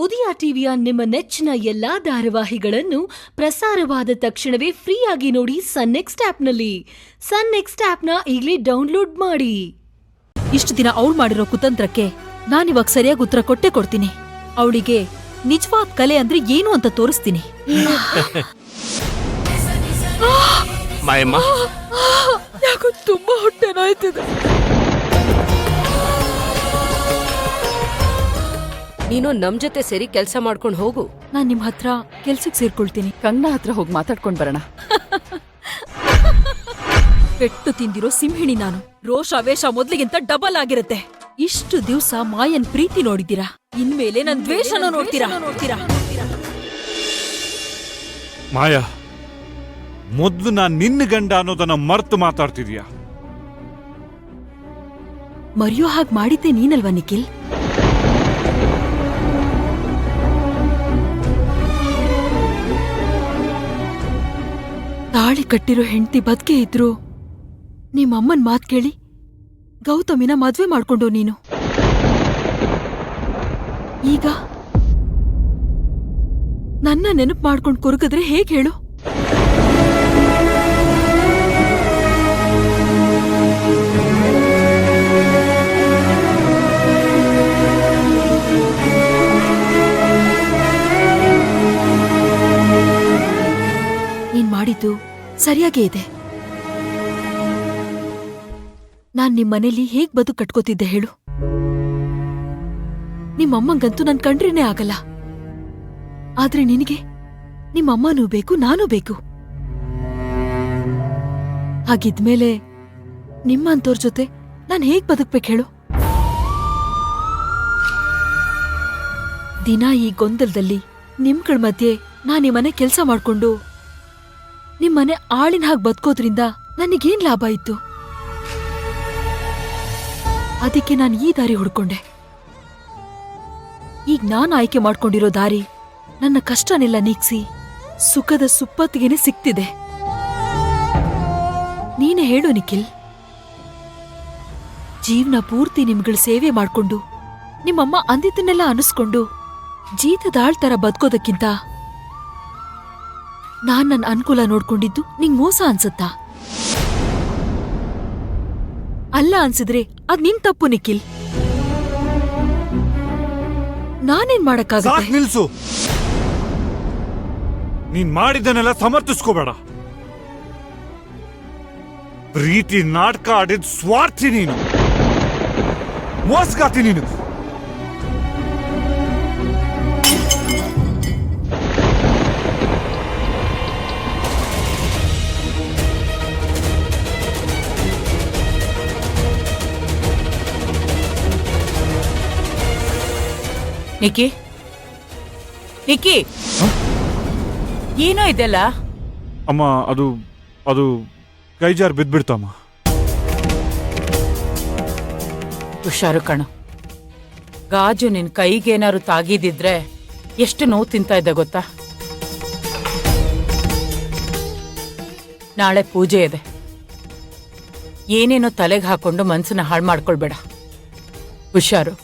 ಉದಯ ಟಿವಿಯ ನಿಮ್ಮ ನೆಚ್ಚಿನ ಎಲ್ಲಾ ಧಾರಾವಾಹಿಗಳನ್ನು ಪ್ರಸಾರವಾದ ತಕ್ಷಣವೇ ಫ್ರೀಯಾಗಿ ನೋಡಿ ಸನ್ ನೆಕ್ಸ್ಟ್ ಆಪ್ನಲ್ಲಿ. ಸನ್ ನೆಕ್ಸ್ಟ್ ಆಪ್ನ ಈಗಲೇ ಡೌನ್ಲೋಡ್ ಮಾಡಿ. ಇಷ್ಟು ದಿನ ಅವಳು ಮಾಡಿರೋ ಕುತಂತ್ರಕ್ಕೆ ನಾನಿವಾಗ ಸರಿಯಾಗಿ ಉತ್ತರ ಕೊಟ್ಟೆ ಕೊಡ್ತೀನಿ. ಅವಳಿಗೆ ನಿಜವಾದ ಕಲೆ ಅಂದ್ರೆ ಏನು ಅಂತ ತೋರಿಸ್ತೀನಿ. ಮಾಯಮ್ಮ, ಯಾಕೋ ತುಂಬಾ ಹೊಟ್ಟೆ ನೋಯ್ತಿದೆ. ನೀನು ನಮ್ ಜೊತೆ ಸೇರಿ ಕೆಲ್ಸ ಮಾಡ್ಕೊಂಡು ಹೋಗು. ನಾನ್ ನಿಮ್ ಹತ್ರ ಕೆಲ್ಸಕ್ಕೆ ಸೇರ್ಕೊಳ್ತೀನಿ. ಕಂಗನಾ ಹತ್ರ ಹೋಗಿ ಮಾತಾಡ್ಕೊಂಡ್ ಬರೋಣ. ಪೆಟ್ಟು ತಿಂದಿರೋ ಸಿಂಹಿಣಿ ನಾನು. ರೋಷಾವೇಶ ಮೊದ್ಲಿಗಿಂತ ಡಬಲ್ ಆಗಿರುತ್ತೆ. ಇಷ್ಟು ದಿವ್ಸ ಮಾಯನ್ ಪ್ರೀತಿ ನೋಡಿದ್ದೀರಾ, ಇನ್ಮೇಲೆ ನನ್ ದ್ವೇಷನೂ ನೋಡ್ತೀರಾ. ಮಾಯಾ, ಮೊದ್ಲು ನಾನ್ ನಿನ್ನ ಗಂಡ ಅನ್ನೋದನ್ನ ಮರ್ತು ಮಾತಾಡ್ತಿದ್ಯಾ? ಮರೆಯೋ ಹಾಗೆ ಮಾಡಿದ್ದೆ ನೀನಲ್ವಾ ನಿಖಿಲ್? ತಾಳಿ ಕಟ್ಟಿರೋ ಹೆಂಡತಿ ಬದುಕೆ ಇದ್ರು ನಿಮ್ಮಮ್ಮನ್ ಮಾತ್ ಕೇಳಿ ಗೌತಮಿನ ಮದ್ವೆ ಮಾಡ್ಕೊಂಡು ನೀನು ಈಗ ನನ್ನ ನೆನಪು ಮಾಡ್ಕೊಂಡು ಕೊರಗಿದ್ರೆ ಹೇಗ್ ಹೇಳು? ನೀನ್ ಮಾಡಿದ್ದು ಸರಿಯಾಗೇ ಇದೆ. ನಾನ್ ನಿಮ್ಮನೇಲಿ ಹೇಗ್ ಬದುಕು ಕಟ್ಕೋತಿದ್ದೆ ಹೇಳು? ನಿಮ್ಮಮ್ಮಂಗಂತೂ ನನ್ ಕಂಡ್ರೇನೆ ಆಗಲ್ಲ. ಆದ್ರೆ ನಿನಗೆ ನಿಮ್ಮಮ್ಮನೂ ಬೇಕು, ನಾನೂ ಬೇಕು. ಹಾಗಿದ್ಮೇಲೆ ನಿಮ್ಮಂತೋರ್ ಜೊತೆ ನಾನ್ ಹೇಗ್ ಬದುಕ್ಬೇಕು ಹೇಳು? ದಿನ ಈ ಗೊಂದಲದಲ್ಲಿ ನಿಮ್ಗಳ ಮಧ್ಯೆ ನಾನ್ ಈ ಮನೆ ಕೆಲ್ಸ ಮಾಡ್ಕೊಂಡು ನಿಮ್ಮನೆ ಆಳಿನ ಹಾಗೆ ಬದುಕೋದ್ರಿಂದ ನನಗೇನ್ ಲಾಭ ಇತ್ತು? ಅದಕ್ಕೆ ನಾನು ಈ ದಾರಿ ಹುಡ್ಕೊಂಡೆ. ಈಗ ನಾನು ಆಯ್ಕೆ ಮಾಡ್ಕೊಂಡಿರೋ ದಾರಿ ನನ್ನ ಕಷ್ಟನೆಲ್ಲ ನೀಗ್ಸಿ ಸುಖದ ಸುಪ್ಪತ್ತಿಗೆನೆ ಸಿಕ್ತಿದೆ. ನೀನೇ ಹೇಳು ನಿಖಿಲ್. ಜೀವನ ಪೂರ್ತಿ ನಿಮ್ಗಳ ಸೇವೆ ಮಾಡ್ಕೊಂಡು ನಿಮ್ಮಮ್ಮ ಅಂದಿದ್ದನ್ನೆಲ್ಲ ಅನಿಸ್ಕೊಂಡು ಜೀತದಾಳ್ತರ ಬದುಕೋದಕ್ಕಿಂತ ನಾನ್ ನನ್ನ ಅನುಕೂಲ ನೋಡ್ಕೊಂಡಿದ್ದು ನಿಂಗ್ ಮೋಸ ಅನ್ಸತ್ತಾ? ಅಲ್ಲ ಅನ್ಸಿದ್ರೆ ಅದ್ ನಿನ್ ತಪ್ಪು ನಿಖಿಲ್. ನಾನೇನ್ ಮಾಡಕ್ಕಾಗತ್ತೆ? ನಿಲ್ಸು. ನೀನ್ ಮಾಡಿದ್ದನ್ನೆಲ್ಲ ಸಮರ್ಥಿಸ್ಕೋಬೇಡ. ಪ್ರೀತಿ ನಾಟಕ ಆಡಿದ್ ಸ್ವಾರ್ಥಿ ನೀನು, ಮೋಸಗಾತಿ ನೀನು. ನಿಕ್ಕಿ, ನಿಕ್ಕಿ, ಏನೋ ಇದೆಲ್ಲ? ಅಮ್ಮ, ಅದು ಕೈಜಾರ್ ಬಿದ್ಬಿಡ್ತಮ್ಮ. ಹುಷಾರು ಕಣ. ಗಾಜು ನಿನ್ ಕೈಗೇನಾದ್ರು ತಾಗಿದಿದ್ರೆ ಎಷ್ಟು ನೋವು ತಿಂತಾ ಇದ್ದ ಗೊತ್ತಾ? ನಾಳೆ ಪೂಜೆ ಇದೆ. ಏನೇನೋ ತಲೆಗೆ ಹಾಕೊಂಡು ಮನ್ಸನ್ನ ಹಾಳು ಮಾಡ್ಕೊಳ್ಬೇಡ. ಹುಷಾರು.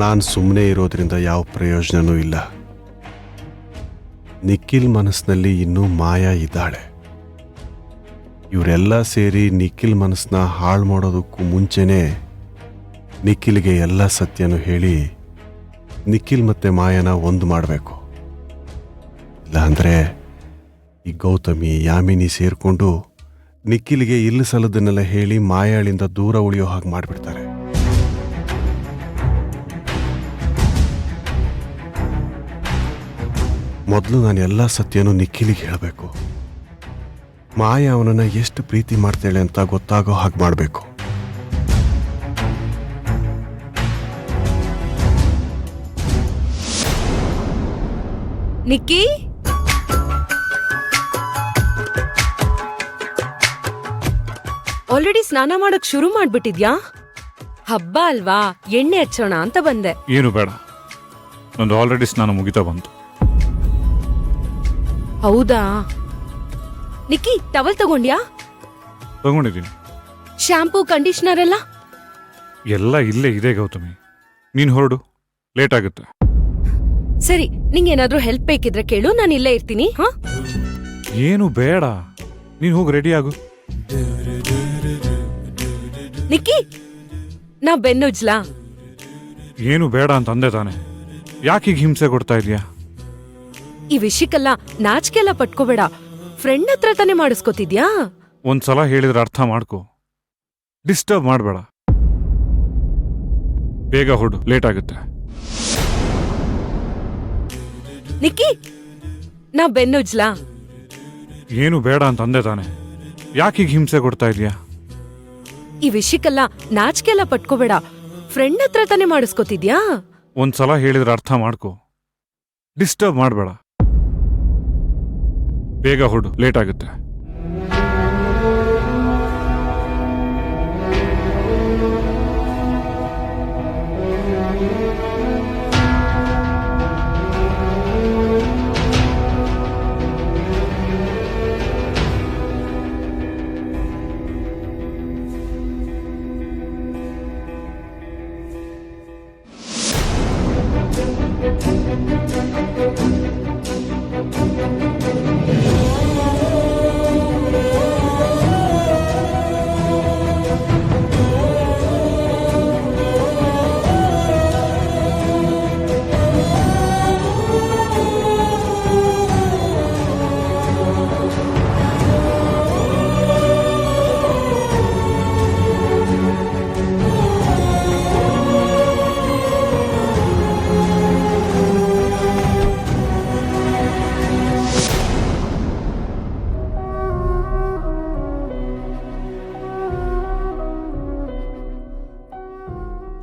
ನಾನು ಸುಮ್ಮನೆ ಇರೋದ್ರಿಂದ ಯಾವ ಪ್ರಯೋಜನವೂ ಇಲ್ಲ. ನಿಖಿಲ್ ಮನಸ್ಸಿನಲ್ಲಿ ಇನ್ನೂ ಮಾಯಾ ಇದ್ದಾಳೆ. ಇವರೆಲ್ಲ ಸೇರಿ ನಿಖಿಲ್ ಮನಸ್ಸನ್ನ ಹಾಳು ಮಾಡೋದಕ್ಕೂ ಮುಂಚೆನೇ ನಿಖಿಲ್ಗೆ ಎಲ್ಲ ಸತ್ಯನೂ ಹೇಳಿ ನಿಖಿಲ್ ಮತ್ತೆ ಮಾಯನ ಒಂದು ಮಾಡಬೇಕು. ಇಲ್ಲಾಂದರೆ ಈ ಗೌತಮಿ, ಯಾಮಿನಿ ಸೇರಿಕೊಂಡು ನಿಖಿಲ್ಗೆ ಇಲ್ಲ ಸಲದನ್ನೆಲ್ಲ ಹೇಳಿ ಮಾಯಾಳಿಂದ ದೂರ ಉಳಿಯೋ ಹಾಗೆ ಮಾಡಿಬಿಡ್ತಾರೆ. ಮೊದಲು ನಾನು ಎಲ್ಲ ಸತ್ಯನೂ ನಿಖಿಲಿಗೆ ಹೇಳಬೇಕು. ಮಾಯಾ ಅವನನ್ನ ಎಷ್ಟು ಪ್ರೀತಿ ಮಾಡ್ತಾಳೆ ಅಂತ ಗೊತ್ತಾಗೋ ಹಾಗೆ ಮಾಡಬೇಕು. ನಿಕ್ಕಿ, ಆಲ್ರೆಡಿ ಸ್ನಾನ ಮಾಡಕ್ ಶುರು ಮಾಡ್ಬಿಟ್ಟಿದ್ಯಾ? ಹಬ್ಬ ಅಲ್ವಾ, ಎಣ್ಣೆ ಹಚ್ಚೋಣ ಅಂತ ಬಂದೆ. ಏನು ಬೇಡ, ನಂದು ಆಲ್ರೆಡಿ ಸ್ನಾನ ಮುಗಿತಾ ಬಂತು. ಹೌದಾ? ನಿಕ್ಕಿ, ಟವಲ್ ತಗೊಂಡ್ಯಾ? ತಗೊಂಡಿದ್ದೀನಿ. ಶಾಂಪೂ, ಕಂಡೀಷನರ್ ಎಲ್ಲ? ಎಲ್ಲ ಇಲ್ಲೇ ಇದೆ ಗೌತಮಿ, ನೀನು ಹೊರಡು, ಲೇಟ್ ಆಗುತ್ತೆ. ಸರಿ, ನಿಂಗೇನಾದ್ರೂ ಹೆಲ್ಪ್ ಬೇಕಿದ್ರೆ ಕೇಳು, ನಾನು ಇಲ್ಲೇ ಇರ್ತೀನಿ. ಹಾ, ಏನು ಬೇಡ, ನೀನು ಹೋಗಿ ರೆಡಿ ಆಗು. ನಿಕ್ಕಿ, ನಾ ಬೆನ್ನುಜ್ಲಾ? ಏನು ಬೇಡ ಅಂತ ಅಂದೆ ತಾನೆ, ಯಾಕೀಗ ಹಿಂಸೆ ಕೊಡ್ತಾ ಇದೀಯಾ? ಈ ವಿಷಯಕ್ಕೆಲ್ಲ ನಾಚಿಕೆಲ್ಲ ಪಟ್ಕೋಬೇಡ. ಫ್ರೆಂಡ್ ಹತ್ರ ತಾನೇ ಮಾಡಿಸ್ಕೊತಿದ್ಯಾ? ಒಂದ್ಸಲ ಹೇಳಿದ್ರೆ ಅರ್ಥ ಮಾಡ್ಕೋ, ಡಿಸ್ಟರ್ಬ್ ಮಾಡಬೇಡ. ಬೇಗ ಹೊರಡು, ಲೇಟ್ ಆಗುತ್ತೆ. ನಿಕ್ಕಿ, ನಾ ಬೆನ್ನುಜ್ಲಾ? ಏನು ಬೇಡ ಅಂತ ಅಂದೆ ತಾನೆ, ಯಾಕೀಗ ಹಿಂಸೆ ಕೊಡ್ತಾ ಇದೀಯಾ? ಈ ವಿಷಯಕ್ಕೆಲ್ಲ ನಾಚಿಕೆಲ್ಲ ಪಟ್ಕೋಬೇಡ. ಫ್ರೆಂಡ್ ಹತ್ರ ತಾನೇ ಮಾಡಿಸ್ಕೊತಿದ್ಯಾ? ಒಂದ್ಸಲ ಹೇಳಿದ್ರೆ ಅರ್ಥ ಮಾಡ್ಕೋ, ಡಿಸ್ಟರ್ಬ್ ಮಾಡಬೇಡ. ಬೇಗ ಹೊರಡು, ಲೇಟ್ ಆಗುತ್ತೆ.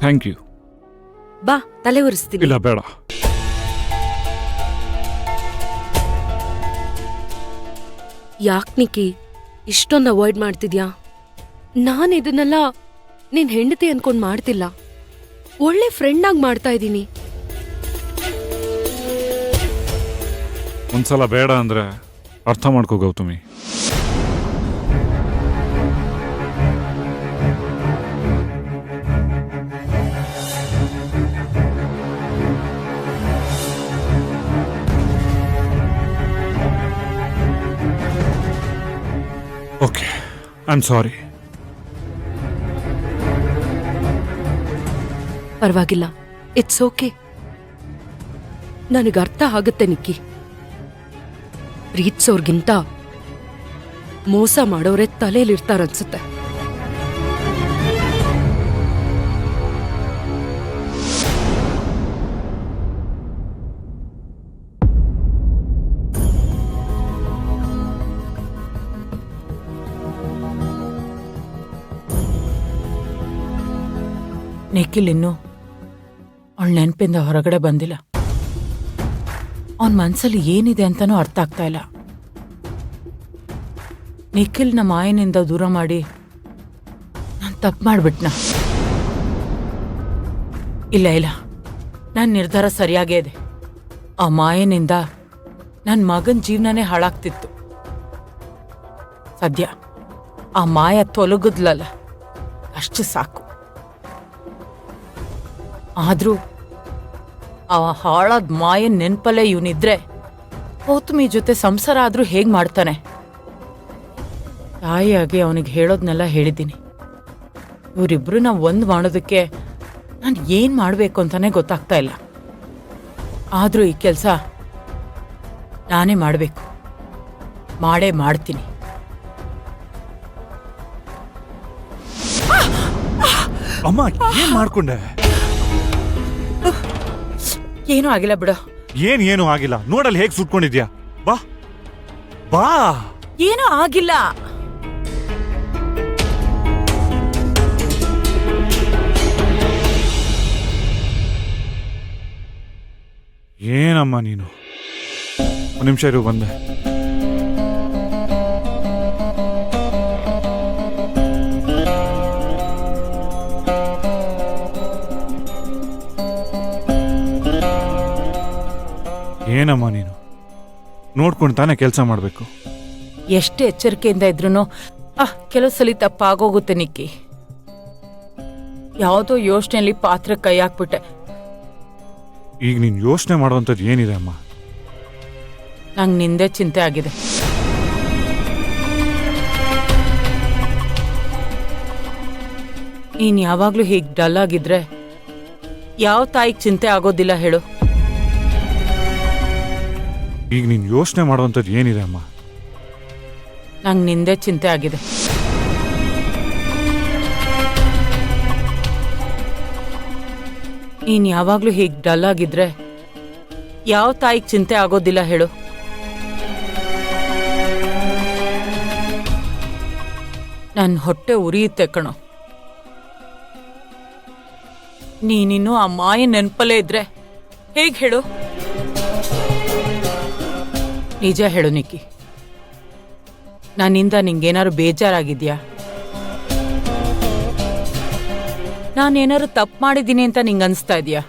Thank you. ಬಾ, ತಲೆ ಒರೆಸ್ತೀನಿ. ಇಲ್ಲ ಬೇಡ. ಯಾಕ್ ನಿಕ್ಕಿ ಇಷ್ಟೊಂದು ಅವಾಯ್ಡ್ ಮಾಡ್ತಿದ್ಯಾ? ನಾನ್ ಇದನ್ನೆಲ್ಲ ನಿನ್ ಹೆಂಡತಿ ಅನ್ಕೊಂಡ್ ಮಾಡ್ತಿಲ್ಲ, ಒಳ್ಳೆ ಫ್ರೆಂಡ್ ಆಗಿ ಮಾಡ್ತಾ ಇದ್ದೀನಿ. ಒಂದ್ಸಲ ಬೇಡ ಅಂದ್ರೆ ಅರ್ಥ ಮಾಡ್ಕೋ Gautami. Okay, I am sorry. ಪರವಾಗಿಲ್ಲ, ಇಟ್ಸ್ ಓಕೆ. ನನಗೆ ಅರ್ಥ ಆಗುತ್ತೆ ನಿಕ್ಕಿ. ಪ್ರೀತ್ಸೋರ್ಗಿಂತ ಮೋಸ ಮಾಡೋರೆ ತಲೆಯಲ್ಲಿರ್ತಾರನ್ಸುತ್ತೆ. ನಿಖಿಲ್ ಇನ್ನು ಅವಳ ನೆನಪಿಂದ ಹೊರಗಡೆ ಬಂದಿಲ್ಲ. ಅವನ ಮನ್ಸಲ್ಲಿ ಏನಿದೆ ಅಂತನೂ ಅರ್ಥ ಆಗ್ತಾ ಇಲ್ಲ. ನಿಖಿಲ್ನ ಮಾಯನಿಂದ ದೂರ ಮಾಡಿ ನಾನು ತಪ್ಪು ಮಾಡ್ಬಿಟ್ನ. ಇಲ್ಲ ಇಲ್ಲ, ನನ್ನ ನಿರ್ಧಾರ ಸರಿಯಾಗೇ ಇದೆ. ಆ ಮಾಯನಿಂದ ನನ್ನ ಮಗನ ಜೀವನನೇ ಹಾಳಾಗ್ತಿತ್ತು. ಸದ್ಯ ಆ ಮಾಯ ತೊಲಗುದ್ಲಲ್ಲ, ಅಷ್ಟು ಸಾಕು. ಆದ್ರೂ ಆ ಹಾಳಾದ ಮಾಯನ್ ನೆನ್ಪಲ್ಲೇ ಇವನಿದ್ರೆ ಗೌತಮಿ ಜೊತೆ ಸಂಸಾರ ಆದ್ರೂ ಹೇಗ್ ಮಾಡ್ತಾನೆ? ತಾಯಿಯಾಗಿ ಅವನಿಗೆ ಹೇಳೋದ್ನೆಲ್ಲ ಹೇಳಿದ್ದೀನಿ. ಇವರಿಬ್ರನ್ನ ಒಂದ್ ಮಾಡೋದಕ್ಕೆ ನಾನು ಏನ್ ಮಾಡ್ಬೇಕು ಅಂತಾನೆ ಗೊತ್ತಾಗ್ತಾ ಇಲ್ಲ. ಆದ್ರೂ ಈ ಕೆಲಸ ನಾನೇ ಮಾಡ್ಬೇಕು, ಮಾಡೇ ಮಾಡ್ತೀನಿ. ಅಮ್ಮ, ಏನ್ ಮಾಡ್ಕೊಂಡೆ? ಏನೂ ಆಗಿಲ್ಲ ಬಿಡು. ಏನು ಆಗಿಲ್ಲ, ನೋಡಲ್ಲಿ ಹೇಗ್ ಸುಟ್ಕೊಂಡಿದ್ಯಾ. ಬಾ ಬಾ. ಏನೂ ಆಗಿಲ್ಲ. ಏನಮ್ಮ ನೀನು? ಒಂದು ನಿಮಿಷ ಇರು, ಬಂದೆ. ಏನಮ್ಮ ನೀನು ನೋಡ್ಕೊಂಡು ತಾನೇ ಕೆಲಸ ಮಾಡಬೇಕು. ಎಷ್ಟು ಎಚ್ಚರಿಕೆಯಿಂದ ಇದ್ರೂ ಕೆಲವು ಸಲ ತಪ್ಪಾಗೋಗುತ್ತೆ ನಿಕ್ಕಿ. ಯಾವುದೋ ಯೋಚನೆಯಲ್ಲಿ ಪಾತ್ರೆ ಕೈ ಹಾಕ್ಬಿಟ್ಟೆ. ಈಗ ನೀನು ಯೋಚನೆ ಮಾಡುವಂಥದ್ದು ಏನಿದೆ ಅಮ್ಮ? ನಂಗೆ ನಿಂದೆ ಚಿಂತೆ ಆಗಿದೆ. ನೀನ್ ಯಾವಾಗ್ಲೂ ಹೀಗೆ ಡಲ್ ಆಗಿದ್ರೆ ಯಾವ ತಾಯಿಗೆ ಚಿಂತೆ ಆಗೋದಿಲ್ಲ ಹೇಳು? ಈಗ ನೀನು ಯೋಚನೆ ಮಾಡುವಂಥದ್ದು ಏನಿದೆ ಅಮ್ಮ? ನಂಗೆ ನಿಂದೆ ಚಿಂತೆ ಆಗಿದೆ. ನೀನ್ ಯಾವಾಗ್ಲೂ ಹೀಗೆ ಡಲ್ ಆಗಿದ್ರೆ ಯಾವ ತಾಯಿಗೆ ಚಿಂತೆ ಆಗೋದಿಲ್ಲ ಹೇಳು? ನನ್ನ ಹೊಟ್ಟೆ ಉರಿಯುತ್ತೆ ಕಣೋ. ನೀನಿನ್ನು ಆ ಮಾಯ ನೆನಪಲ್ಲೇ ಇದ್ರೆ ಹೇಗೆ ಹೇಳು? ನಿಜ ಹೇಳು ನಿಕ್ಕಿ, ನನ್ನಿಂದ ನಿಂಗೇನಾದ್ರು ಬೇಜಾರಾಗಿದ್ಯಾ? ನಾನೇನಾದ್ರು ತಪ್ಪು ಮಾಡಿದ್ದೀನಿ ಅಂತ ನಿಂಗೆ ಅನಿಸ್ತಾ ಇದೆಯಾ?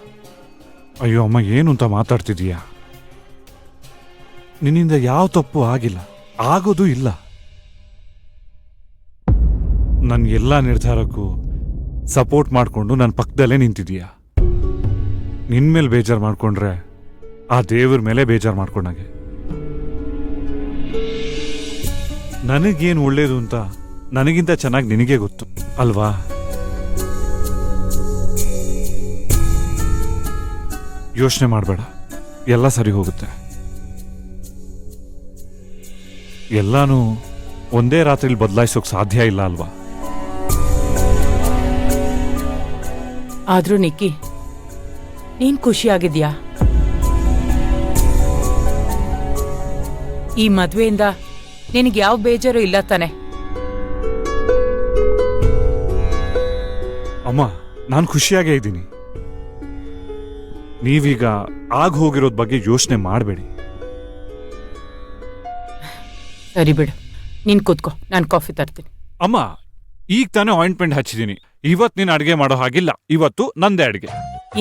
ಅಯ್ಯೋ ಅಮ್ಮ, ಏನು ಅಂತ ಮಾತಾಡ್ತಿದೀಯಾ? ನಿನ್ನಿಂದ ಯಾವ ತಪ್ಪು ಆಗಿಲ್ಲ, ಆಗೋದು ಇಲ್ಲ. ನನ್ನ ಎಲ್ಲ ನಿರ್ಧಾರಕ್ಕೂ ಸಪೋರ್ಟ್ ಮಾಡಿಕೊಂಡು ನನ್ನ ಪಕ್ಕದಲ್ಲೇ ನಿಂತಿದೀಯಾ. ನಿನ್ ಮೇಲೆ ಬೇಜಾರು ಮಾಡ್ಕೊಂಡ್ರೆ ಆ ದೇವ್ರ ಮೇಲೆ ಬೇಜಾರು ಮಾಡ್ಕೊಂಡಾಗೆ. ನನಗೇನು ಒಳ್ಳೇದು ಅಂತ ನನಗಿಂತ ಚೆನ್ನಾಗಿ ನಿನಗೆ ಗೊತ್ತು ಅಲ್ವಾ? ಯೋಚನೆ ಮಾಡಬೇಡ, ಎಲ್ಲ ಸರಿ ಹೋಗುತ್ತೆ. ಎಲ್ಲಾನು ಒಂದೇ ರಾತ್ರಿಲಿ ಬದಲಾಯಿಸೋಕೆ ಸಾಧ್ಯ ಇಲ್ಲ ಅಲ್ವಾ? ಆದ್ರೂ ನಿಕ್ಕಿ, ನೀನ್ ಖುಷಿಯಾಗಿದ್ಯಾ? ಈ ಮದ್ವೆಯಿಂದ ನಿನಗೆ ಯಾವ ಬೇಜಾರು ಇಲ್ಲ ತಾನೆ? ಅಮ್ಮ, ನಾನು ಖುಷಿಯಾಗೇ ಇದ್ದೀನಿ. ನೀವೀಗ ಆಗ ಹೋಗಿರೋದ್ ಬಗ್ಗೆ ಯೋಚನೆ ಮಾಡಬೇಡಿ. ಸರಿ ಬಿಡು, ನೀನ್ ಕೂತ್ಕೋ, ನಾನು ಕಾಫಿ ತರ್ತೀನಿ. ಅಮ್ಮ, ಈಗ ತಾನೇ ಆಯಿಂಟ್ಮೆಂಟ್ ಹಚ್ಚಿದ್ದೀನಿ. ಇವತ್ತು ನೀನು ಅಡಿಗೆ ಮಾಡೋ ಹಾಗಿಲ್ಲ, ಇವತ್ತು ನಂದೇ ಅಡಿಗೆ.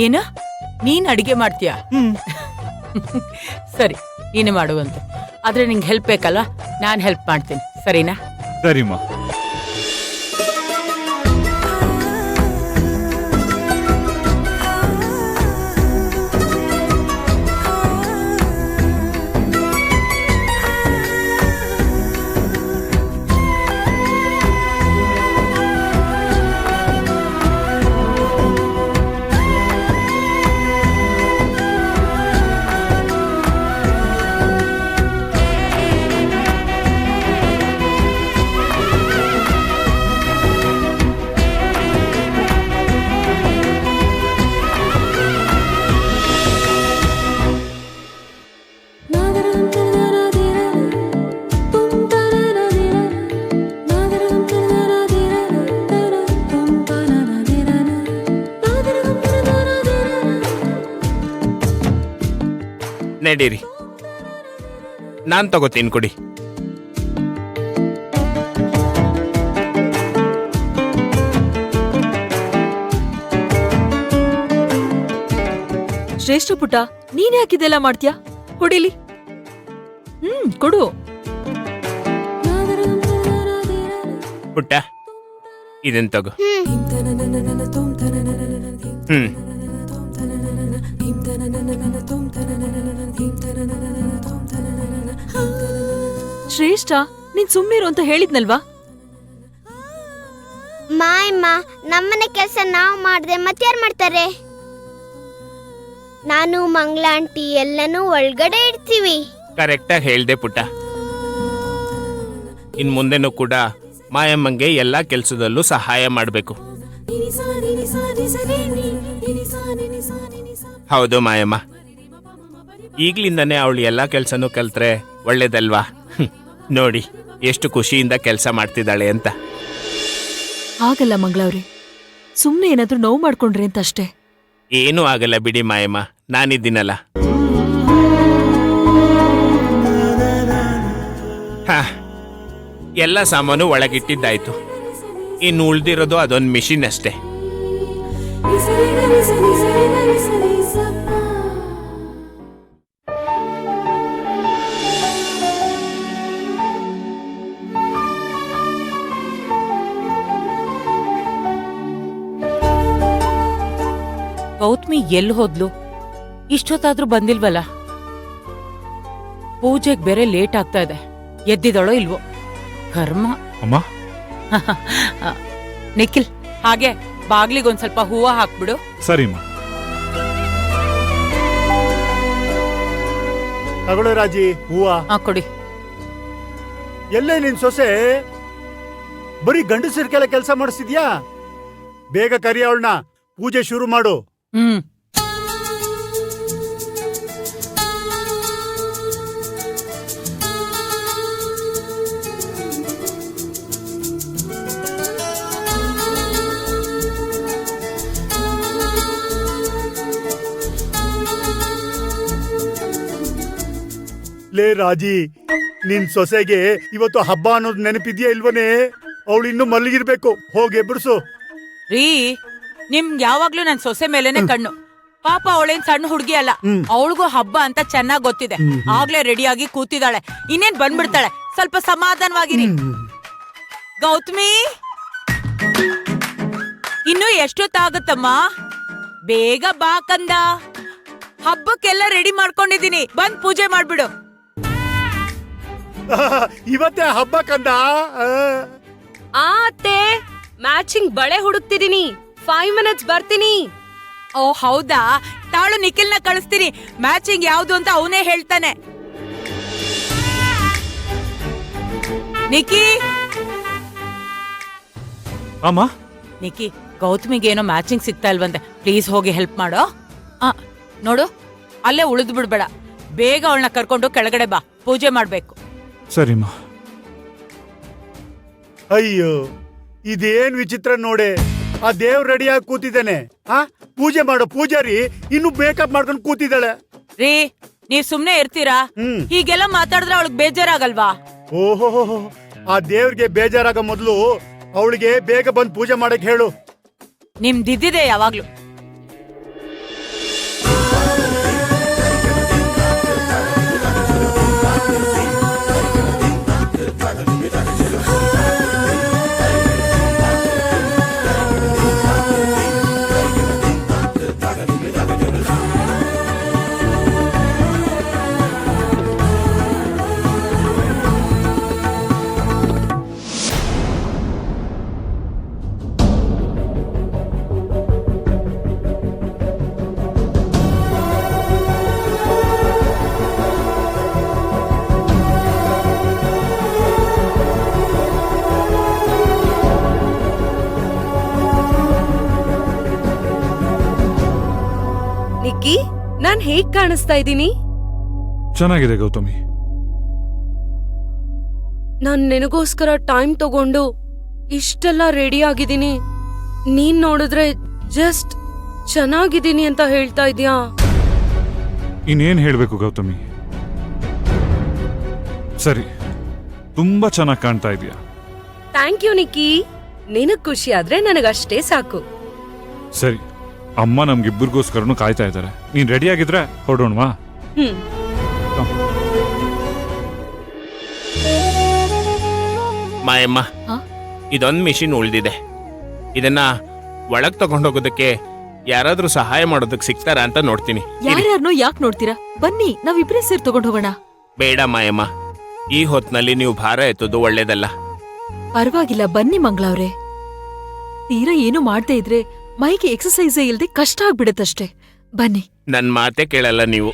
ಏನ? ನೀನ್ ಅಡಿಗೆ ಮಾಡ್ತೀಯಾ? ಸರಿ, ನೀನೇ ಮಾಡುವಂತೆ. ಆದ್ರೆ ನಿಂಗೆ ಹೆಲ್ಪ್ ಬೇಕಲ್ಲ, ನಾನು ಹೆಲ್ಪ್ ಮಾಡ್ತೀನಿ, ಸರಿನಾ? ಸರಿಮ್ಮ. ನಡೀರಿ, ನಾನ್ ತಗೋತೀನಿ, ಕೊಡಿ. ಶ್ರೇಷ್ಠ ಪುಟ್ಟ, ನೀನ್ ಯಾಕಿದೆಲ್ಲ ಮಾಡ್ತೀಯಾ? ಹೊಡಿಲಿ. ಕೊಡು. ಪುಟ್ಟ, ಇದನ್ ತಗೋ. ಶ್ರೇಷ್ಠ, ನೀನ್ ಸುಮ್ನಿರು ಅಂತ ಹೇಳಿದ್ನಲ್ವಾ? ಮಾಯಮ್ಮ, ನಮ್ಮನೆ ಕೆಲಸ ನಾವು ಮಾಡ್ದೆ ಮತ್ತಾರು ಮಾಡ್ತಾರೆ? ನಾನು ಮಂಗಳ ಆಂಟಿ ಎಲ್ಲನೂ ಒಳಗಡೆ ಇಡ್ತೀವಿ. ಕರೆಕ್ಟಾಗಿ ಹೇಳ್ದೆ ಪುಟ್ಟ. ಇನ್ ಮುಂದೆನೂ ಕೂಡ ಮಾಯಮ್ಮಂಗೆ ಎಲ್ಲಾ ಕೆಲ್ಸದಲ್ಲೂ ಸಹಾಯ ಮಾಡಬೇಕು. ಹೌದು ಮಾಯಮ್ಮ, ಈಗ್ಲಿಂದಾನೇ ಅವಳು ಎಲ್ಲಾ ಕೆಲ್ಸನೂ ಕಲ್ತ್ರೆ ಒಳ್ಳೇದಲ್ವಾ? ನೋಡಿ ಎಷ್ಟು ಖುಷಿಯಿಂದ ಕೆಲಸ ಮಾಡ್ತಿದ್ದಾಳೆ ಅಂತ. ಆಗಲ್ಲ ಮಂಗಳವ್ರೆ, ಸುಮ್ನೆ ಏನಾದ್ರೂ ನೋವು ಮಾಡ್ಕೊಂಡ್ರಿ ಅಂತ ಅಷ್ಟೇ. ಏನೂ ಆಗಲ್ಲ ಬಿಡಿ ಮಾಯಮ್ಮ, ನಾನಿದ್ದೀನಲ್ಲ. ಎಲ್ಲ ಸಾಮಾನು ಒಳಗಿಟ್ಟಿದ್ದಾಯ್ತು, ಇನ್ನು ಉಳ್ದಿರೋದು ಅದೊಂದು ಮಿಷಿನ್ ಅಷ್ಟೇ. ಗೌತಮಿ ಎಲ್ಲಿ ಹೋದ್ಲು? ಇಷ್ಟೊತ್ತಾದ್ರೂ ಬಂದಿಲ್ವಲ್ಲ? ಪೂಜೆಗ್ ಬೇರೆ ಲೇಟ್ ಆಗ್ತಾ ಇದೆ. ಎದ್ದಿದಳೋ ಇಲ್ವೋ? ಕರ್ಮ. ಅಮ್ಮ ನಿಖಿಲ್, ಹಾಗೆ ಬಾಗ್ಲಿಗೊಂದ್ ಸ್ವಲ್ಪ ಹೂವ ಹಾಕ್ಬಿಡು. ಸರಿಮ್ಮ. ತಗೊಳ್ಳು ರಾಜಿ ಹೂವ. ಕೊಡಿ. ಎಲ್ಲೇ ನಿನ್ ಸೊಸೆ ಬರೀ ಗಂಡಸರಿಗೆಲ್ಲ ಕೆಲಸ ಮಾಡಿಸಿದ್ಯಾ? ಬೇಗ ಕರಿ ಅವಳನ್ನ, ಪೂಜೆ ಶುರು ಮಾಡು. ಲೇ ರಾಜಿ, ನಿನ್ ಸೊಸೆಗೆ ಇವತ್ತು ಹಬ್ಬ ಅನ್ನೋದು ನೆನಪಿದ್ಯಾ ಇಲ್ವನೇ? ಅವಳು ಇನ್ನು ಮಲಗಿರ್ಬೇಕು, ಹೋಗಿ ಎಬ್ಬರ್ಸು. ರೀ, ನಿಮ್ಗೆ ಯಾವಾಗ್ಲೂ ನನ್ ಸೊಸೆ ಮೇಲೆನೆ ಕಣ್ಣು. ಪಾಪ ಅವಳೇನ್ ಸಣ್ಣ ಹುಡುಗಿ ಅಲ್ಲ, ಅವಳಿಗೂ ಹಬ್ಬ ಅಂತ ಚೆನ್ನಾಗ್ ಗೊತ್ತಿದೆ. ಆಗ್ಲೇ ರೆಡಿಯಾಗಿ ಕೂತಿದ್ದಾಳೆ, ಇನ್ನೇನ್ ಬಂದ್ಬಿಡ್ತಾಳೆ. ಸ್ವಲ್ಪ ಸಮಾಧಾನವಾಗಿರಿ. ಗೌತಮಿ, ಇನ್ನು ಎಷ್ಟೊತ್ತಾಗತ್ತಮ್ಮ? ಬೇಗ ಬಾ ಕಂದ, ಹಬ್ಬಕ್ಕೆಲ್ಲ ರೆಡಿ ಮಾಡ್ಕೊಂಡಿದೀನಿ, ಬಂದ್ ಪೂಜೆ ಮಾಡ್ಬಿಡು. ಇವತ್ತೇ ಹಬ್ಬ ಕಂದ. ಅತ್ತೆ, ಮ್ಯಾಚಿಂಗ್ ಬಳೆ ಹುಡುಕ್ತಿದೀನಿ. 5 minutes ಬರ್ತೀನಿ. ಓ ಹೌದಾ? ತಾಳು ನಿಖಿಲ್ನ ಕಳಿಸ್ತೀನಿ. ಮ್ಯಾಚಿಂಗ್ ಯಾವ್ದು ಅಂತ ಅವನೇ ಹೇಳ್ತಾನೆ. ನಿಖಿ, ಅಮ್ಮ. ನಿಖಿ, ಗೌತಮಿಗೆ ಏನೋ ಮ್ಯಾಚಿಂಗ್ ಸಿಗ್ತಾ ಇಲ್ವಂತೆ, ಪ್ಲೀಸ್ ಹೋಗಿ ಹೆಲ್ಪ್ ಮಾಡೋ. ನೋಡು, ಅಲ್ಲೇ ಉಳಿದು ಬಿಡ್ಬೇಡ. ಬೇಗ ಅವಳನ್ನ ಕರ್ಕೊಂಡು ಕೆಳಗಡೆ ಬಾ, ಪೂಜೆ ಮಾಡ್ಬೇಕು. ಸರಿಮ್ಮ. ಅಯ್ಯೋ, ಇದೇನ್ ವಿಚಿತ್ರ ನೋಡೆ. ಆ ದೇವ್ ರೆಡಿಯಾಗಿ ಕೂತಿದ್ದಾನೆ. ಪೂಜೆ ಮಾಡೋ ಪೂಜಾರಿ ಇನ್ನು ಮೇಕಪ್ ಮಾಡ್ಕೊಂಡು ಕೂತಿದ್ದಾಳೆ. ರೀ, ನೀವ್ ಸುಮ್ನೆ ಇರ್ತೀರಾ? ಹೀಗೆಲ್ಲ ಮಾತಾಡಿದ್ರೆ ಅವಳಿಗೆ ಬೇಜಾರಾಗಲ್ವಾ? ಓಹೋ, ಆ ದೇವ್ರಿಗೆ ಬೇಜಾರಾಗ ಮೊದ್ಲು ಅವಳಿಗೆ ಬೇಗ ಬಂದು ಪೂಜೆ ಮಾಡಕ್ ಹೇಳು. ನಿಮ್ದಿದ್ದಿದೆ ಯಾವಾಗ್ಲೂ. ನಿಕ್ಕಿ, ನಾನ್ ಹೇಗ್ ಕಾಣಿಸ್ತಾ ಇದ್ದೀನಿ? ಚೆನ್ನಾಗಿದೆ ಗೌತಮಿ. ನಾನ್ ನಿನಗೋಸ್ಕರ ಟೈಮ್ ತಗೊಂಡು ಇಷ್ಟೆಲ್ಲ ರೆಡಿ ಆಗಿದ್ದೀನಿ. ನೀನ್ ನೋಡಿದ್ರೆ ಜಸ್ಟ್ ಚೆನ್ನಾಗಿದ್ದೀನಿ ಅಂತ ಹೇಳ್ತಾ ಇದ್ಯಾ? ಇನ್ನೇನ್ ಹೇಳ್ಬೇಕು ಗೌತಮಿ? ಸರಿ, ತುಂಬಾ ಚೆನ್ನಾಗಿ ಕಾಣ್ತಾ ಇದೀಯ. ಥ್ಯಾಂಕ್ ಯು ನಿಕ್ಕಿ. ನಿನಗ್ ಖುಷಿ ಆದ್ರೆ ನನಗಷ್ಟೇ ಸಾಕು. ಸರಿ, ಅಮ್ಮ ನಮ್ಗಿಬ್ಬರಿಗೋಸ್ಕರನು ಕಾಯ್ತಾ ಇದ್ದಾರೆ. ನೀನ್ ರೆಡಿ ಆಗಿದ್ರೆ ಹೊರಡೋಣವಾ? ಮಾಯಮ್ಮ, ಇದೊಂದು ಮಿಷಿನ್ ಉಳಿದಿದೆ. ಇದನ್ನ ಒಳಗ್ ತಗೊಂಡೋಗೋದಕ್ಕೆ ಯಾರಾದ್ರೂ ಸಹಾಯ ಮಾಡೋದಕ್ಕೆ ಸಿಗ್ತಾರ ಅಂತ ನೋಡ್ತೀನಿ. ಯಾರ್ಯಾರನೋ ಯಾಕೆ ನೋಡ್ತೀರಾ? ಬನ್ನಿ, ನಾವಿಬ್ರೇ ಸೇರ್ ತಗೊಂಡ್ ಹೋಗೋಣ. ಬೇಡ ಮಾಯಮ್ಮ, ಈ ಹೊತ್ನಲ್ಲಿ ನೀವು ಭಾರ ಎತ್ತೋದು ಒಳ್ಳೇದಲ್ಲ. ಪರವಾಗಿಲ್ಲ, ಬನ್ನಿ ಮಂಗಳವ್ರೆ. ತೀರಾ ಏನು ಮಾಡ್ದೇ ಇದ್ರೆ ಮೈಗೆ ಎಕ್ಸಸೈಸೇ ಇಲ್ದೆ ಕಷ್ಟ ಆಗ್ಬಿಡತ್ತಷ್ಟೇ. ಬನ್ನಿ. ನನ್ ಮಾತೆ ಕೇಳಲ್ಲ ನೀವು.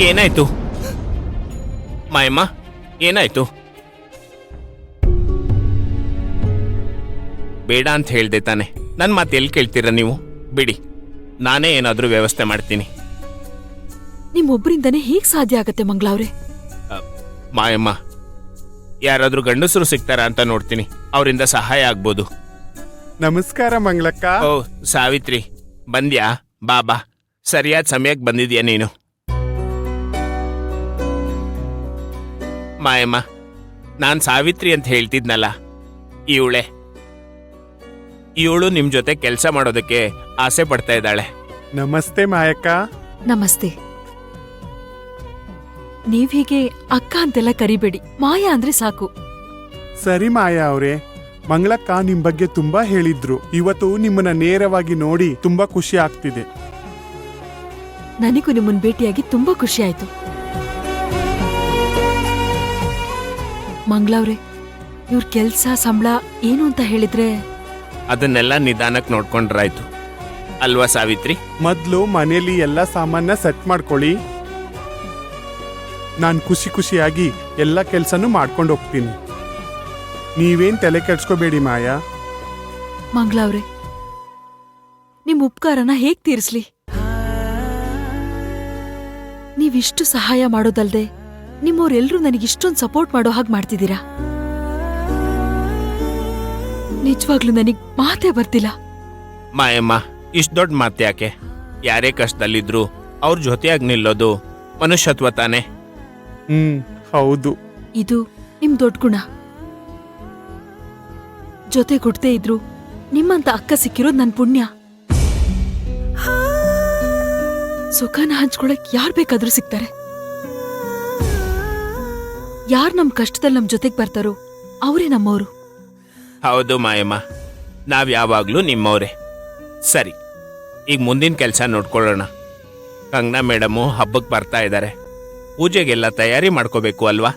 ಏನಾಯ್ತು ಮಾಯಮ್ಮ? ಏನಾಯ್ತು? ಬೇಡ ಅಂತ ಹೇಳ್ದೆ ತಾನೆ. ನನ್ ಮಾತು ಎಲ್ಲಿ ಕೇಳ್ತೀರ ನೀವು? ಬಿಡಿ, ನಾನೇ ಏನಾದ್ರೂ ವ್ಯವಸ್ಥೆ ಮಾಡ್ತೀನಿ. ನಿಮ್ಮೊಬ್ರಿಂದನೇ ಹೇಗ್ ಸಾಧ್ಯ ಆಗತ್ತೆ ಮಂಗಳವ್ರೆ? ಮಾಯಮ್ಮ, ಯಾರಾದ್ರೂ ಗಂಡಸರು ಸಿಗ್ತಾರ ಅಂತ ನೋಡ್ತೀನಿ, ಅವರಿಂದ ಸಹಾಯ ಆಗ್ಬೋದು. ನಮಸ್ಕಾರ ಮಂಗಳಕ್ಕ. ಓ ಸಾವಿತ್ರಿ, ಬಂದ್ಯಾ? ಬಾಬಾ, ಸರಿಯಾದ ಸಮಯಕ್ಕೆ ಬಂದಿದ್ಯಾ ನೀನು. ಮಾಯಮ್ಮ, ನಾನ್ ಸಾವಿತ್ರಿ ಅಂತ ಹೇಳ್ತಿದ್ನಲ್ಲ, ಇವಳು ನಿಮ್ ಜೊತೆ ಕೆಲಸ ಮಾಡೋದಕ್ಕೆ ಆಸೆ ಪಡ್ತಾ ಇದ್ದಾಳೆ. ನಮಸ್ತೆ ಮಾಯಕ್ಕ. ನಮಸ್ತೆ. ನೀವ್ ಹೀಗೆ ಅಕ್ಕ ಅಂತೆಲ್ಲ ಕರಿಬೇಡಿ, ಮಾಯಾ ಅಂದ್ರೆ ಸಾಕು. ಸರಿ ಮಾಯಾ ಅವರೇ, ಮಂಗಳಕ್ಕ ನಿಮ್ ಬಗ್ಗೆ ತುಂಬಾ ಹೇಳಿದ್ರು. ಇವತ್ತು ನಿಮ್ಮನ್ನ ನೇರವಾಗಿ ನೋಡಿ ತುಂಬಾ ಖುಷಿ ಆಗ್ತಿದೆ. ನನಗೂ ನಿಮ್ಮನ್ ಭೇಟಿಯಾಗಿ ತುಂಬಾ ಖುಷಿ ಆಯ್ತು. ಮಂಗಳವ್ರೆ, ಇವ್ರ ಕೆಲ್ಸ ಸಂಬಳ ಏನು ಅಂತ ಹೇಳಿದ್ರೆ ಅದನ್ನೆಲ್ಲ ನಿಧಾನಕ್ಕೆ ನೋಡ್ಕೊಂಡ್ರಾಯ್ತು ಅಲ್ವಾ ಸಾವಿತ್ರಿ? ಮೊದ್ಲು ಮನೇಲಿ ಎಲ್ಲ ಸಾಮಾನ ಸೆಟ್ ಮಾಡ್ಕೊಳ್ಳಿ. ನಾನ್ ಖುಷಿ ಖುಷಿಯಾಗಿ ಎಲ್ಲ ಕೆಲ್ಸನೂ ಮಾಡ್ಕೊಂಡು ಹೋಗ್ತೀನಿ. ನೀವೇನ್ ತಲೆ ಕೆಡ್ಸ್ಕೋಬೇಡಿ ಮಾಯಾ. ಮಂಗಳವ್ರೆ, ನಿಮ್ ಉಪಕಾರನ ಹೇಗ್ ತೀರಿಸ್ಲಿ? ನೀವಿಷ್ಟು ಸಹಾಯ ಮಾಡೋದಲ್ದೆ ನಿಮ್ಮವ್ರೆಲ್ರೂ ನನಗಿಷ್ಟೊಂದು ಸಪೋರ್ಟ್ ಮಾಡೋ ಹಾಗೆ ಮಾಡ್ತಿದ್ದೀರಾ. ನಿಜವಾಗ್ಲೂ ನನಗ್ ಮಾತೇ ಬರ್ತಿಲ್ಲ. ಮಾಯಮ್ಮ, ಇಷ್ಟು ದೊಡ್ಡ ಮಾತು ಯಾಕೆ? ಯಾರೇ ಕಷ್ಟದಲ್ಲಿದ್ರು ಅವ್ರ ಜೊತೆಯಾಗಿ ನಿಲ್ಲೋದು ಮನುಷ್ಯತ್ವ ತಾನೆ. ಹೌದು. ಇದು ನಿಮ್ ದೊಡ್ಡ ಗುಣ. ಜೊತೆ ಕೊಡ್ತೇ ಇದ್ರು ನಿಮ್ಮಂತ ಅಕ್ಕ ಸಿಕ್ಕಿರೋದು ನನ್ ಪುಣ್ಯ. ಸುಖನ ಹಂಚ್ಕೊಳಕ್ ಯಾರ್ ಬೇಕಾದ್ರೂ ಸಿಗ್ತಾರೆ. ಯಾರ್ ನಮ್ ಕಷ್ಟದಲ್ಲಿ ನಮ್ ಜೊತೆಗ್ ಬರ್ತಾರೋ ಅವರೇ ನಮ್ಮವ್ರು. ಹೌದು ಮಾಯಮ್ಮ, ನಾವ್ ಯಾವಾಗ್ಲೂ ನಿಮ್ಮವ್ರೆ. ಸರಿ, ಈಗ ಮುಂದಿನ ಕೆಲಸ ನೋಡ್ಕೊಳ್ಳೋಣ. ಕಂಗನಾ ಮೇಡಮು ಹಬ್ಬಕ್ಕೆ ಬರ್ತಾ ಇದ್ದಾರೆ. ಪೂಜೆಗೆಲ್ಲ ತಯಾರಿ ಮಾಡ್ಕೋಬೇಕು ಅಲ್ವಾ?